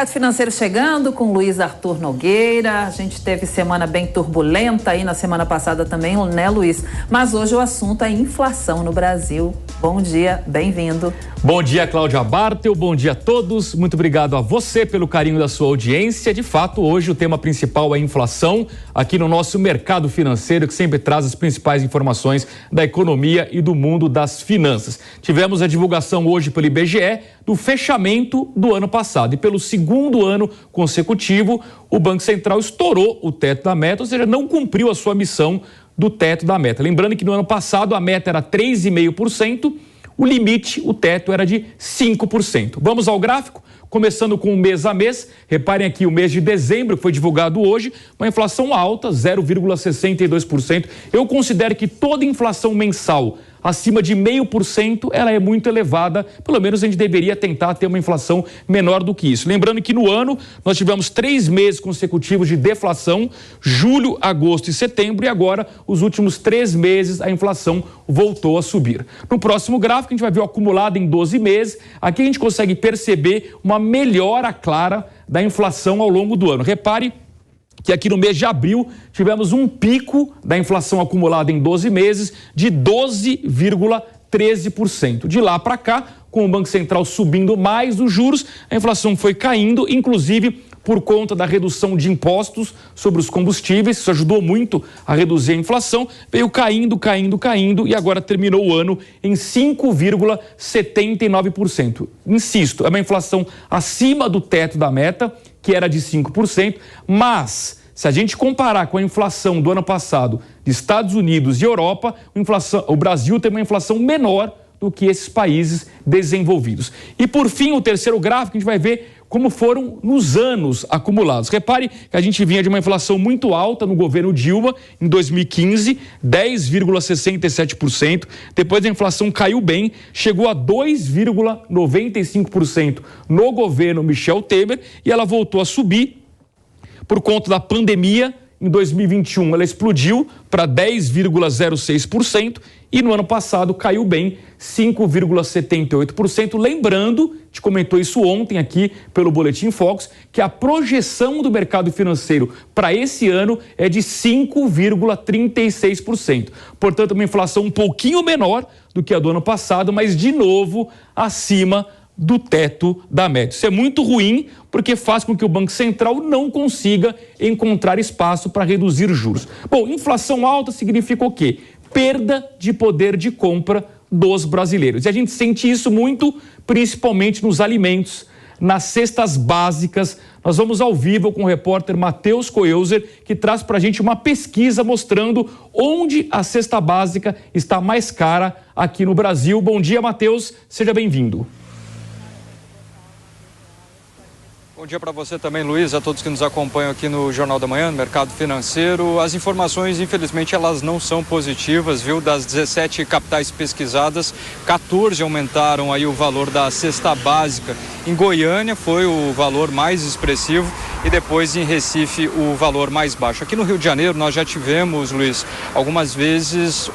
Mercado Financeiro chegando com Luiz Arthur Nogueira. A gente teve semana bem turbulenta aí na semana passada também, né, Luiz? Mas hoje o assunto é inflação no Brasil. Bom dia, bem-vindo. Bom dia, Cláudia Bartel, bom dia a todos. Muito obrigado a você pelo carinho da sua audiência. De fato, hoje o tema principal é inflação aqui no nosso Mercado Financeiro, que sempre traz as principais informações da economia e do mundo das finanças. Tivemos a divulgação hoje pelo IBGE do fechamento do ano passado. E pelo segundo ano consecutivo, o Banco Central estourou o teto da meta, ou seja, não cumpriu a sua missão do teto da meta. Lembrando que no ano passado a meta era 3,5%, o limite, o teto era de 5%. Vamos ao gráfico, começando com o mês a mês. Reparem aqui o mês de dezembro, que foi divulgado hoje, uma inflação alta, 0,62%. Eu considero que toda inflação mensal acima de 0,5%, ela é muito elevada. Pelo menos a gente deveria tentar ter uma inflação menor do que isso. Lembrando que no ano nós tivemos 3 meses consecutivos de deflação, julho, agosto e setembro, e agora os últimos 3 meses a inflação voltou a subir. No próximo gráfico a gente vai ver o acumulado em 12 meses. Aqui a gente consegue perceber uma melhora clara da inflação ao longo do ano. Repare que aqui no mês de abril tivemos um pico da inflação acumulada em 12 meses de 12,13%. De lá para cá, com o Banco Central subindo mais os juros, a inflação foi caindo, inclusive por conta da redução de impostos sobre os combustíveis. Isso ajudou muito a reduzir a inflação, veio caindo e agora terminou o ano em 5,79%. Insisto, é uma inflação acima do teto da meta, que era de 5%, mas se a gente comparar com a inflação do ano passado de Estados Unidos e Europa, o Brasil tem uma inflação menor do que esses países desenvolvidos. E por fim, o terceiro gráfico, a gente vai ver como foram nos anos acumulados. Repare que a gente vinha de uma inflação muito alta no governo Dilma, em 2015, 10,67%. Depois a inflação caiu bem, chegou a 2,95% no governo Michel Temer e ela voltou a subir por conta da pandemia. Em 2021 ela explodiu para 10,06% e no ano passado caiu bem 5,78%. Lembrando, a gente comentou isso ontem aqui pelo Boletim Focus, que a projeção do mercado financeiro para esse ano é de 5,36%. Portanto, uma inflação um pouquinho menor do que a do ano passado, mas de novo acima do teto da meta. Isso é muito ruim porque faz com que o Banco Central não consiga encontrar espaço para reduzir juros. Bom, inflação alta significa o quê? Perda de poder de compra dos brasileiros. E a gente sente isso muito, principalmente nos alimentos, nas cestas básicas. Nós vamos ao vivo com o repórter Matheus Coelzer, que traz para a gente uma pesquisa mostrando onde a cesta básica está mais cara aqui no Brasil. Bom dia, Matheus. Seja bem-vindo. Bom dia para você também, Luiz, a todos que nos acompanham aqui no Jornal da Manhã, no Mercado Financeiro. As informações, infelizmente, elas não são positivas, viu? Das 17 capitais pesquisadas, 14 aumentaram aí o valor da cesta básica. Em Goiânia foi o valor mais expressivo e depois em Recife o valor mais baixo. Aqui no Rio de Janeiro nós já tivemos, Luiz, algumas vezes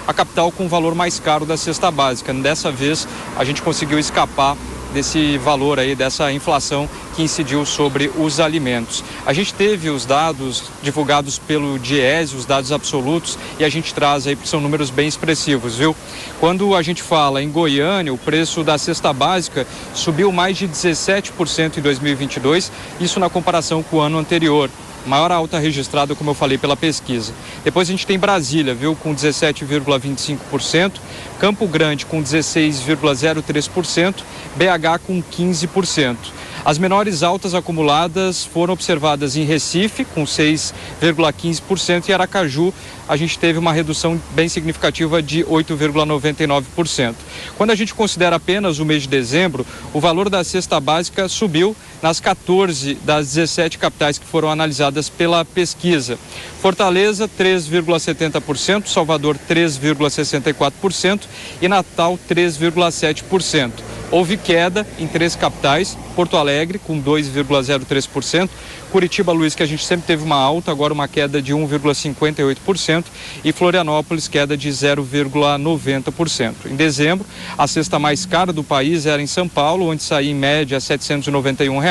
a capital com o valor mais caro da cesta básica. Dessa vez a gente conseguiu escapar desse valor aí, dessa inflação que incidiu sobre os alimentos. A gente teve os dados divulgados pelo Diese, os dados absolutos, e a gente traz aí, porque são números bem expressivos, viu? Quando a gente fala em Goiânia, o preço da cesta básica subiu mais de 17% em 2022, isso na comparação com o ano anterior. Maior alta registrada, como eu falei, pela pesquisa. Depois a gente tem Brasília, viu, com 17,25%, Campo Grande com 16,03%, BH com 15%. As menores altas acumuladas foram observadas em Recife, com 6,15%, e Aracaju a gente teve uma redução bem significativa de 8,99%. Quando a gente considera apenas o mês de dezembro, o valor da cesta básica subiu nas 14 das 17 capitais que foram analisadas pela pesquisa. Fortaleza, 3,70%, Salvador, 3,64% e Natal, 3,7%. houve queda em 3 capitais, Porto Alegre com 2,03%, Curitiba, Luiz, que a gente sempre teve uma alta, agora uma queda de 1,58%, e Florianópolis, queda de 0,90%. Em dezembro, a cesta mais cara do país era em São Paulo, onde saía em média R$ 791,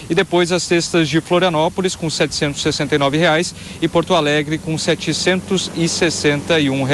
e depois as cestas de Florianópolis com R$ 769 e Porto Alegre com R$ 761.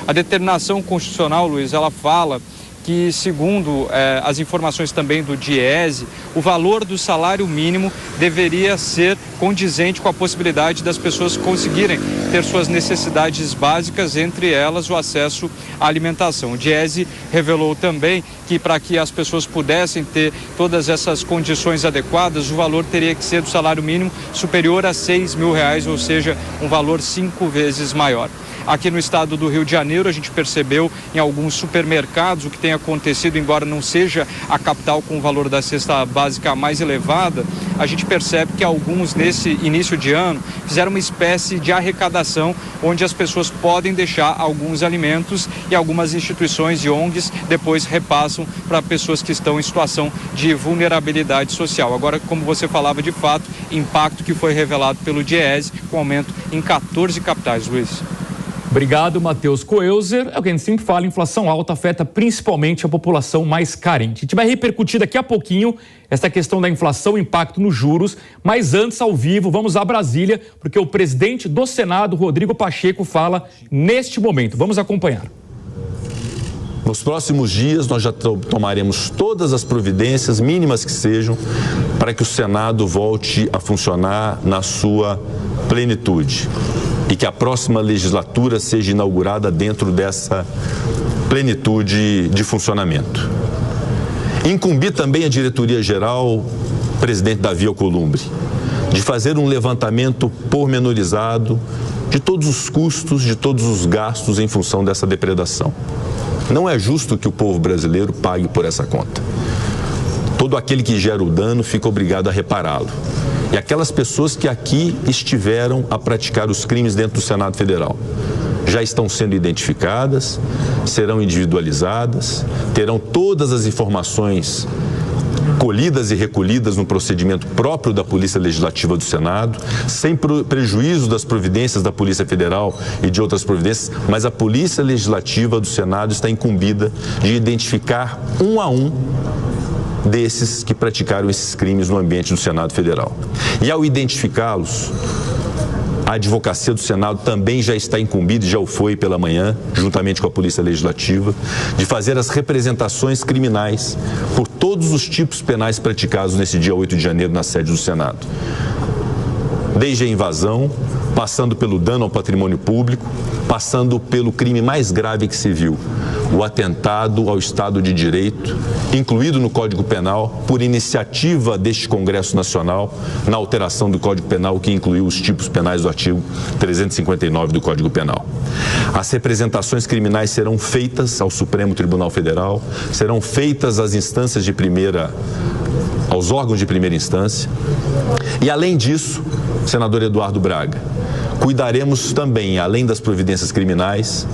A determinação constitucional, Luiz, ela fala que, segundo as informações também do Diese, o valor do salário mínimo deveria ser condizente com a possibilidade das pessoas conseguirem ter suas necessidades básicas, entre elas o acesso à alimentação. O Diese revelou também que, para que as pessoas pudessem ter todas essas condições adequadas, o valor teria que ser do salário mínimo superior a R$ 6.000, ou seja, um valor 5 vezes maior. Aqui no estado do Rio de Janeiro, a gente percebeu em alguns supermercados o que tem acontecido, embora não seja a capital com o valor da cesta básica mais elevada, a gente percebe que alguns, nesse início de ano, fizeram uma espécie de arrecadação, onde as pessoas podem deixar alguns alimentos e algumas instituições e ONGs depois repassam para pessoas que estão em situação de vulnerabilidade social. Agora, como você falava, de fato, impacto que foi revelado pelo Diese, com aumento em 14 capitais, Luiz. Obrigado, Matheus Coelzer. É o que a gente sempre fala, a inflação alta afeta principalmente a população mais carente. A gente vai repercutir daqui a pouquinho essa questão da inflação, impacto nos juros, mas antes, ao vivo, vamos a Brasília, porque o presidente do Senado, Rodrigo Pacheco, fala neste momento. Vamos acompanhar. Nos próximos dias, nós já tomaremos todas as providências, mínimas que sejam, para que o Senado volte a funcionar na sua plenitude e que a próxima legislatura seja inaugurada dentro dessa plenitude de funcionamento. Incumbi também a diretoria-geral, presidente Davi Alcolumbre, de fazer um levantamento pormenorizado de todos os custos, de todos os gastos em função dessa depredação. Não é justo que o povo brasileiro pague por essa conta. Todo aquele que gera o dano fica obrigado a repará-lo. E aquelas pessoas que aqui estiveram a praticar os crimes dentro do Senado Federal já estão sendo identificadas, serão individualizadas, terão todas as informações colhidas e recolhidas no procedimento próprio da Polícia Legislativa do Senado, sem prejuízo das providências da Polícia Federal e de outras providências, mas a Polícia Legislativa do Senado está incumbida de identificar um a um desses que praticaram esses crimes no ambiente do Senado Federal. E ao identificá-los, a Advocacia do Senado também já está incumbida, e já o foi pela manhã, juntamente com a Polícia Legislativa, de fazer as representações criminais por todos os tipos penais praticados nesse dia 8 de janeiro na sede do Senado. Desde a invasão, passando pelo dano ao patrimônio público, passando pelo crime mais grave que se viu, o atentado ao Estado de Direito, incluído no Código Penal, por iniciativa deste Congresso Nacional, na alteração do Código Penal que incluiu os tipos penais do artigo 359 do Código Penal. As representações criminais serão feitas ao Supremo Tribunal Federal, serão feitas às instâncias de aos órgãos de primeira instância. E, além disso, senador Eduardo Braga, cuidaremos também, além das providências criminais,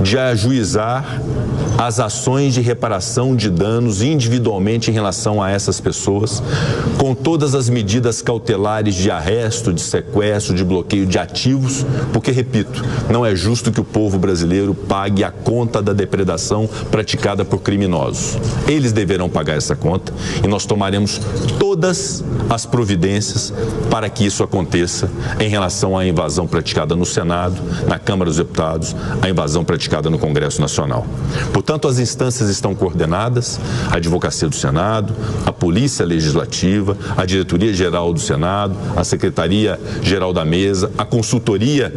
de ajuizar as ações de reparação de danos individualmente em relação a essas pessoas, com todas as medidas cautelares de arresto, de sequestro, de bloqueio de ativos, porque, repito, não é justo que o povo brasileiro pague a conta da depredação praticada por criminosos. Eles deverão pagar essa conta e nós tomaremos todas as providências para que isso aconteça em relação à invasão praticada no Senado, na Câmara dos Deputados, a invasão praticada no Congresso Nacional. Portanto, as instâncias estão coordenadas, a Advocacia do Senado, a Polícia Legislativa, a Diretoria-Geral do Senado, a Secretaria-Geral da Mesa, a Consultoria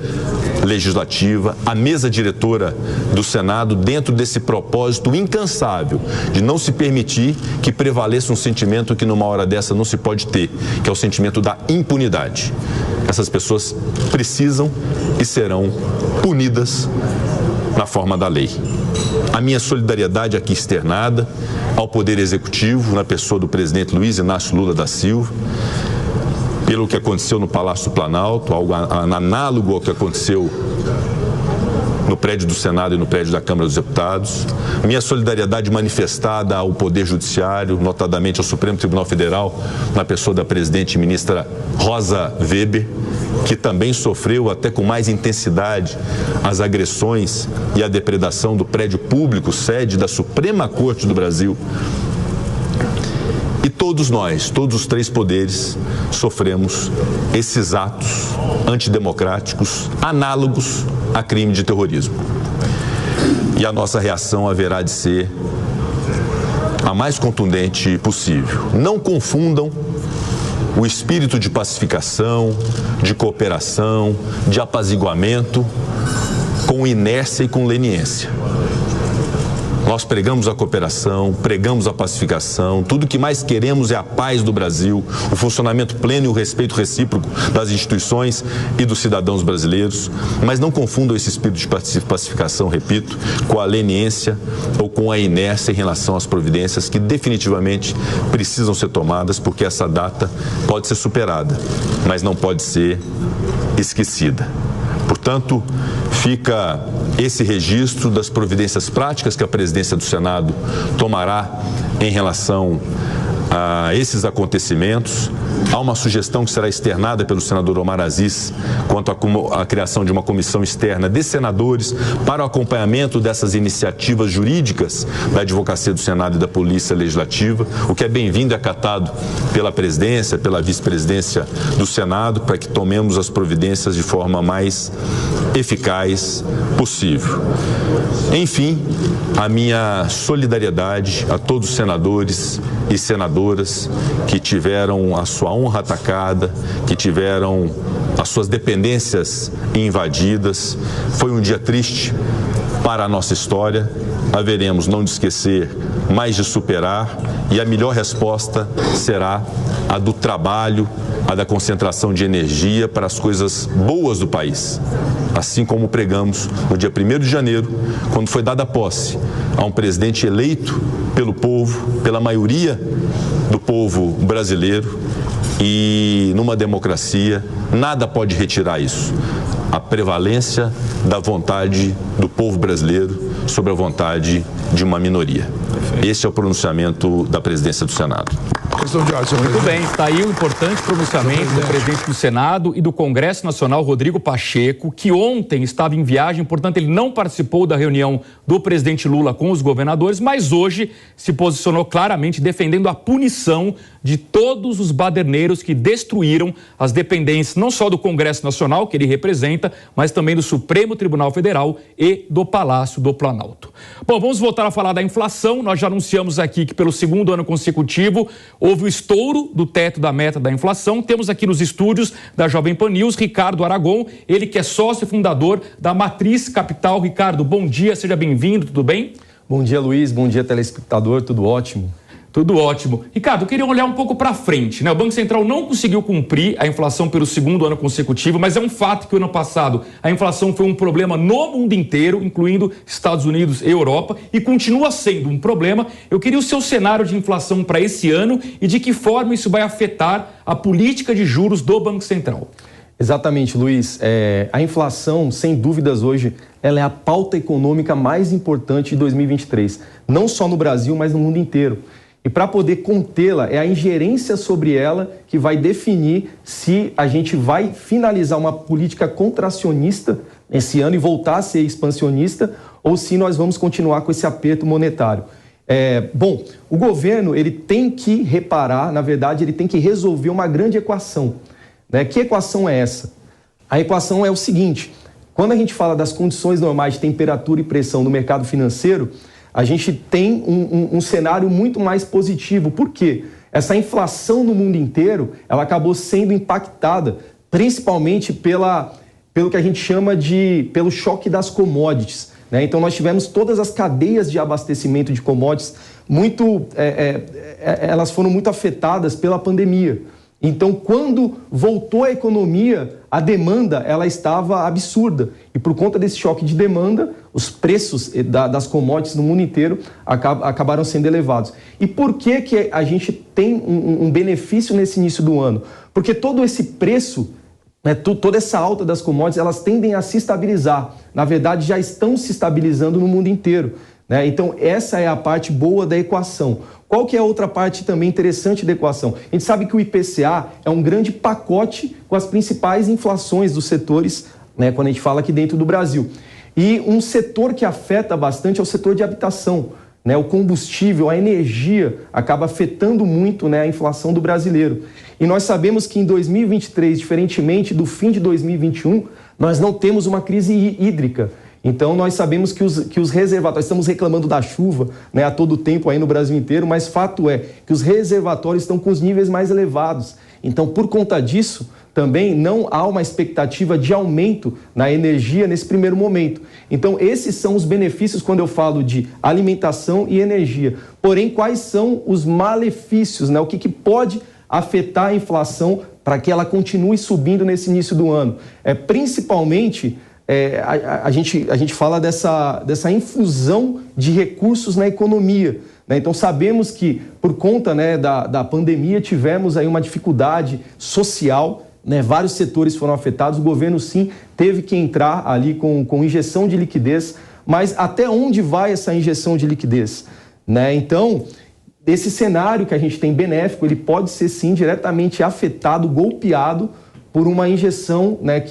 Legislativa, a Mesa Diretora do Senado, dentro desse propósito incansável de não se permitir que prevaleça um sentimento que numa hora dessa não se pode ter, que é o sentimento da impunidade. Essas pessoas precisam e serão punidas na forma da lei. A minha solidariedade aqui externada ao Poder Executivo, na pessoa do presidente Luiz Inácio Lula da Silva, pelo que aconteceu no Palácio do Planalto, algo análogo ao que aconteceu no prédio do Senado e no prédio da Câmara dos Deputados. Minha solidariedade manifestada ao Poder Judiciário, notadamente ao Supremo Tribunal Federal, na pessoa da presidente e ministra Rosa Weber, que também sofreu até com mais intensidade as agressões e a depredação do prédio público, sede da Suprema Corte do Brasil. E todos nós, todos os três poderes, sofremos esses atos antidemocráticos análogos a crime de terrorismo. E a nossa reação haverá de ser a mais contundente possível. Não confundam o espírito de pacificação, de cooperação, de apaziguamento com inércia e com leniência. Nós pregamos a cooperação, pregamos a pacificação, tudo que mais queremos é a paz do Brasil, o funcionamento pleno e o respeito recíproco das instituições e dos cidadãos brasileiros, mas não confundam esse espírito de pacificação, repito, com a leniência ou com a inércia em relação às providências que definitivamente precisam ser tomadas, porque essa data pode ser superada, mas não pode ser esquecida. Portanto, fica esse registro das providências práticas que a presidência do Senado tomará em relação a esses acontecimentos. Há uma sugestão que será externada pelo senador Omar Aziz quanto à criação de uma comissão externa de senadores para o acompanhamento dessas iniciativas jurídicas da Advocacia do Senado e da Polícia Legislativa, o que é bem-vindo e acatado pela presidência, pela vice-presidência do Senado, para que tomemos as providências de forma mais eficaz possível. Enfim, a minha solidariedade a todos os senadores e senadoras que tiveram a sua honra atacada, que tiveram as suas dependências invadidas. Foi um dia triste para a nossa história. Haveremos não de esquecer, mas de superar, e a melhor resposta será a do trabalho, a da concentração de energia para as coisas boas do país. Assim como pregamos no dia 1º de janeiro, quando foi dada posse a um presidente eleito pelo povo, pela maioria do povo brasileiro, e numa democracia nada pode retirar isso. A prevalência da vontade do povo brasileiro sobre a vontade de uma minoria. Esse é o pronunciamento da presidência do Senado. Muito bem, está aí o importante pronunciamento do presidente do Senado e do Congresso Nacional, Rodrigo Pacheco, que ontem estava em viagem, portanto ele não participou da reunião do presidente Lula com os governadores, mas hoje se posicionou claramente defendendo a punição de todos os baderneiros que destruíram as dependências, não só do Congresso Nacional, que ele representa, mas também do Supremo Tribunal Federal e do Palácio do Planalto. Bom, vamos voltar a falar da inflação. Nós já anunciamos aqui que pelo segundo ano consecutivo houve o estouro do teto da meta da inflação. Temos aqui nos estúdios da Jovem Pan News, Ricardo Aragon, ele que é sócio fundador da Matriz Capital. Ricardo, bom dia, seja bem-vindo, tudo bem? Bom dia, Luiz, bom dia, telespectador, tudo ótimo? Tudo ótimo. Ricardo, eu queria olhar um pouco para frente, né? O Banco Central não conseguiu cumprir a inflação pelo segundo ano consecutivo, mas é um fato que o ano passado a inflação foi um problema no mundo inteiro, incluindo Estados Unidos e Europa, e continua sendo um problema. Eu queria o seu cenário de inflação para esse ano e de que forma isso vai afetar a política de juros do Banco Central. Exatamente, Luiz. A inflação, sem dúvidas, hoje, ela é a pauta econômica mais importante de 2023. Não só no Brasil, mas no mundo inteiro. E para poder contê-la, é a ingerência sobre ela que vai definir se a gente vai finalizar uma política contracionista esse ano e voltar a ser expansionista, ou se nós vamos continuar com esse aperto monetário. Bom, o governo ele tem que reparar, na verdade, ele tem que resolver uma grande equação. Né? Que equação é essa? A equação é o seguinte: quando a gente fala das condições normais de temperatura e pressão no mercado financeiro, a gente tem um cenário muito mais positivo. Por quê? Essa inflação no mundo inteiro, ela acabou sendo impactada principalmente pelo que a gente chama pelo choque das commodities. Né? Então, nós tivemos todas as cadeias de abastecimento de commodities elas foram muito afetadas pela pandemia. Então, quando voltou a economia, a demanda ela estava absurda. E por conta desse choque de demanda, os preços das commodities no mundo inteiro acabaram sendo elevados. E por que a gente tem um benefício nesse início do ano? Porque todo esse preço toda essa alta das commodities, elas tendem a se estabilizar. Na verdade, já estão se estabilizando no mundo inteiro, né? Então, essa é a parte boa da equação. Qual que é a outra parte também interessante da equação? A gente sabe que o IPCA é um grande pacote com as principais inflações dos setores, né, quando a gente fala aqui dentro do Brasil. E um setor que afeta bastante é o setor de habitação, né? O combustível, a energia acaba afetando muito, né, a inflação do brasileiro. E nós sabemos que em 2023, diferentemente do fim de 2021, nós não temos uma crise hídrica. Então, nós sabemos que os reservatórios, estamos reclamando da chuva, né, a todo tempo aí no Brasil inteiro, mas fato é que os reservatórios estão com os níveis mais elevados. Então, por conta disso, também não há uma expectativa de aumento na energia nesse primeiro momento. Então, esses são os benefícios quando eu falo de alimentação e energia. Porém, quais são os malefícios, né? O que pode afetar a inflação para que ela continue subindo nesse início do ano? Principalmente... A gente fala dessa infusão de recursos na economia, né? Então sabemos que por conta, né, da pandemia tivemos aí uma dificuldade social, né? Vários setores foram afetados, o governo sim teve que entrar ali com injeção de liquidez, mas até onde vai essa injeção de liquidez, né? Então esse cenário que a gente tem benéfico, ele pode ser sim diretamente afetado, golpeado por uma injeção, né,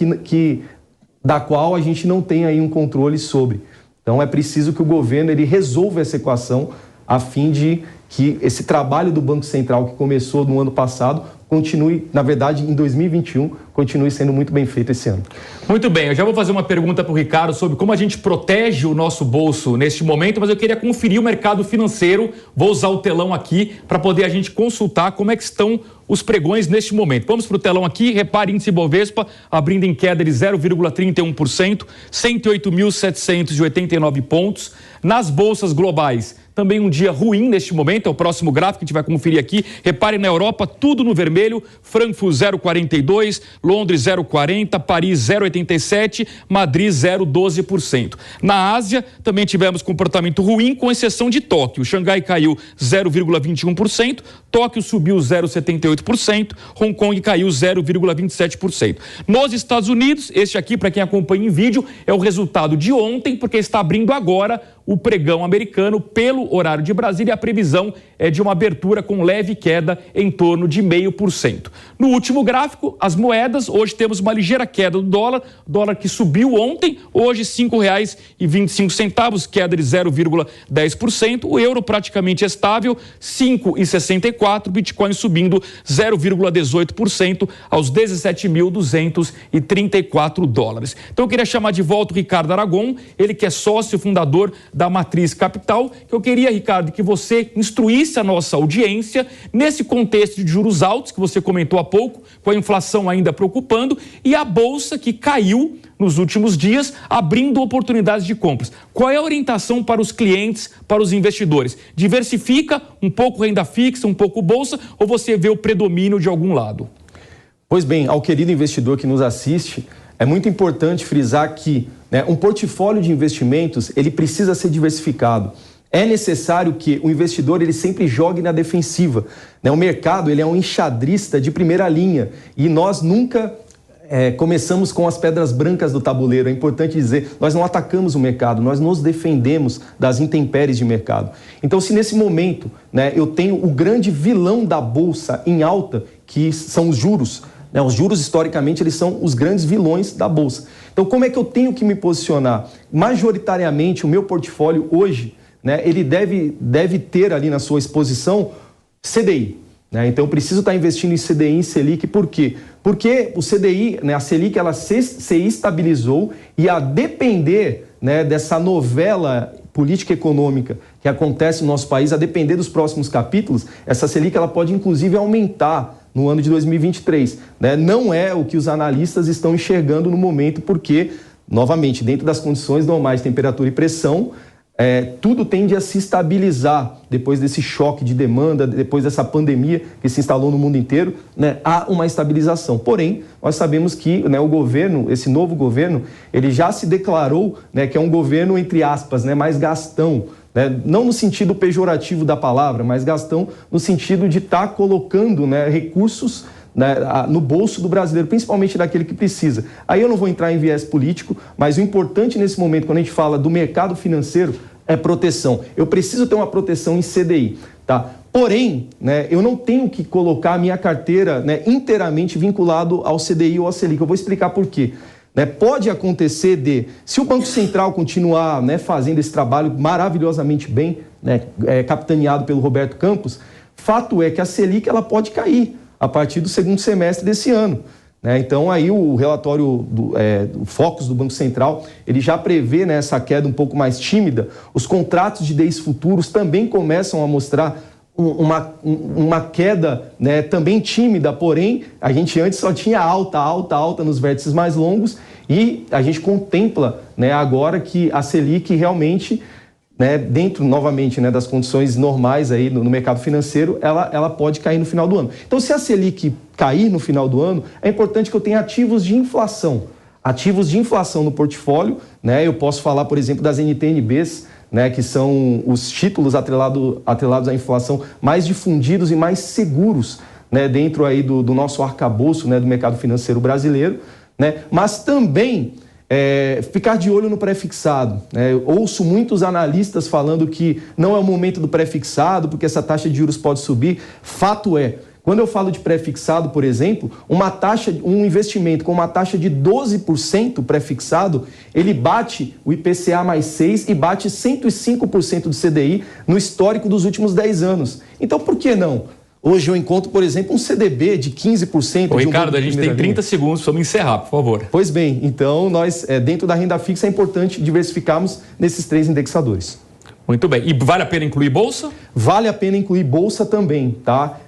da qual a gente não tem aí um controle sobre. Então é preciso que o governo ele resolva essa equação a fim de que esse trabalho do Banco Central que começou no ano passado continue, na verdade, em 2021, continue sendo muito bem feito esse ano. Muito bem, eu já vou fazer uma pergunta para o Ricardo sobre como a gente protege o nosso bolso neste momento, mas eu queria conferir o mercado financeiro, vou usar o telão aqui para poder a gente consultar como é que estão os pregões neste momento. Vamos para o telão aqui, repare índice Bovespa abrindo em queda de 0,31%, 108.789 pontos. Nas bolsas globais, também um dia ruim neste momento, é o próximo gráfico que a gente vai conferir aqui. Repare na Europa, tudo no vermelho, Frankfurt 0,42%, Londres 0,40%, Paris 0,87%, Madrid 0,12%. Na Ásia, também tivemos comportamento ruim, com exceção de Tóquio. Xangai caiu 0,21%, Tóquio subiu 0,78%, Hong Kong caiu 0,27%. Nos Estados Unidos, este aqui, para quem acompanha em vídeo, é o resultado de ontem, porque está abrindo agora o pregão americano pelo horário de Brasília. A previsão é de uma abertura com leve queda em torno de 0,5%. No último gráfico, as moedas, hoje temos uma ligeira queda do dólar que subiu ontem, hoje R$ 5,25, queda de 0,10%, o euro praticamente estável, 5,64, Bitcoin subindo 0,18% aos 17.234 dólares. Então eu queria chamar de volta o Ricardo Aragon, ele que é sócio fundador da Matriz Capital, que eu queria, Ricardo, que você instruísse a nossa audiência nesse contexto de juros altos que você comentou há pouco, com a inflação ainda preocupando e a bolsa que caiu nos últimos dias, abrindo oportunidades de compras. Qual é a orientação para os clientes, para os investidores? Diversifica um pouco renda fixa, um pouco bolsa, ou você vê o predomínio de algum lado? Pois bem, ao querido investidor que nos assiste, é muito importante frisar que, né, um portfólio de investimentos, ele precisa ser diversificado. É necessário que o investidor ele sempre jogue na defensiva, né? O mercado ele é um enxadrista de primeira linha e nós nunca começamos com as pedras brancas do tabuleiro. É importante dizer, nós não atacamos o mercado, nós nos defendemos das intempéries de mercado. Então, se nesse momento, né, eu tenho o grande vilão da bolsa em alta, que são os juros, né? Os juros, historicamente, eles são os grandes vilões da bolsa. Então, como é que eu tenho que me posicionar? Majoritariamente, o meu portfólio hoje, né, ele deve ter ali na sua exposição CDI. Né? Então, eu preciso estar investindo em CDI e em Selic. Por quê? Porque o CDI, né, a Selic, ela se estabilizou e a depender, né, dessa novela política econômica que acontece no nosso país, a depender dos próximos capítulos, essa Selic ela pode, inclusive, aumentar no ano de 2023. Né? Não é o que os analistas estão enxergando no momento, porque, novamente, dentro das condições normais de temperatura e pressão, tudo tende a se estabilizar depois desse choque de demanda, depois dessa pandemia que se instalou no mundo inteiro, né? Há uma estabilização. Porém, nós sabemos que, né, o governo, esse novo governo, ele já se declarou, né, que é um governo, entre aspas, né, mais gastão, né? Não no sentido pejorativo da palavra, mas gastão no sentido de estar colocando, né, recursos né, no bolso do brasileiro, principalmente daquele que precisa. Aí eu não vou entrar em viés político, mas o importante nesse momento, quando a gente fala do mercado financeiro, é proteção. Eu preciso ter uma proteção em CDI, tá? Porém, né, eu não tenho que colocar a minha carteira, né, inteiramente vinculado ao CDI ou ao Selic. Eu vou explicar por quê. Né, pode acontecer se o Banco Central continuar, né, fazendo esse trabalho maravilhosamente bem, né, capitaneado pelo Roberto Campos, fato é que a Selic ela pode cair a partir do segundo semestre desse ano. Né? Então, aí o relatório do Focus do Banco Central, ele já prevê, né, essa queda um pouco mais tímida. Os contratos de DIs futuros também começam a mostrar uma queda, né, também tímida, porém, a gente antes só tinha alta nos vértices mais longos e a gente contempla, né, agora que a Selic realmente, né, dentro, novamente, né, das condições normais aí no mercado financeiro, ela pode cair no final do ano. Então, se a Selic cair no final do ano, é importante que eu tenha ativos de inflação. Ativos de inflação no portfólio, né, eu posso falar, por exemplo, das NTNBs, né, que são os títulos atrelados à inflação mais difundidos e mais seguros, né, dentro aí do nosso arcabouço, né, do mercado financeiro brasileiro, né, mas também ficar de olho no pré-fixado. Né? Eu ouço muitos analistas falando que não é o momento do pré-fixado porque essa taxa de juros pode subir. Fato é, quando eu falo de pré-fixado, por exemplo, um investimento com uma taxa de 12% pré-fixado, ele bate o IPCA mais 6 e bate 105% do CDI no histórico dos últimos 10 anos. Então, por que não? Hoje eu encontro, por exemplo, um CDB de 15%. Ô, Ricardo, a gente tem 30 segundos, vamos encerrar, por favor. Pois bem, então nós, dentro da renda fixa, é importante diversificarmos nesses 3 indexadores. Muito bem. E vale a pena incluir bolsa? Vale a pena incluir bolsa também, tá?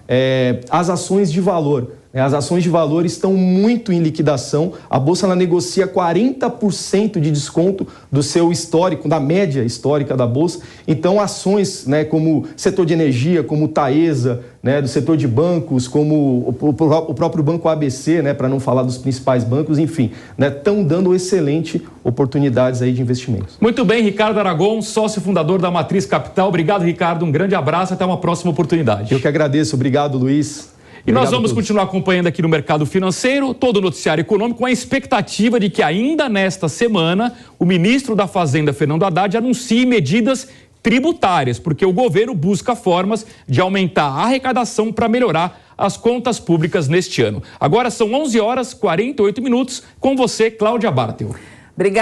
As ações de valor. As ações de valor estão muito em liquidação. A Bolsa ela negocia 40% de desconto do seu histórico, da média histórica da Bolsa. Então, ações, né, como setor de energia, como Taesa, né, do setor de bancos, como o próprio Banco ABC, né, para não falar dos principais bancos, enfim, estão dando excelentes oportunidades aí de investimentos. Muito bem, Ricardo Aragon, sócio fundador da Matriz Capital. Obrigado, Ricardo. Um grande abraço. Até uma próxima oportunidade. Eu que agradeço. Obrigado, Luiz. E nós vamos continuar acompanhando aqui no mercado financeiro todo o noticiário econômico com a expectativa de que ainda nesta semana o ministro da Fazenda, Fernando Haddad, anuncie medidas tributárias, porque o governo busca formas de aumentar a arrecadação para melhorar as contas públicas neste ano. Agora são 11h48, com você, Cláudia Bartel. Obrigada.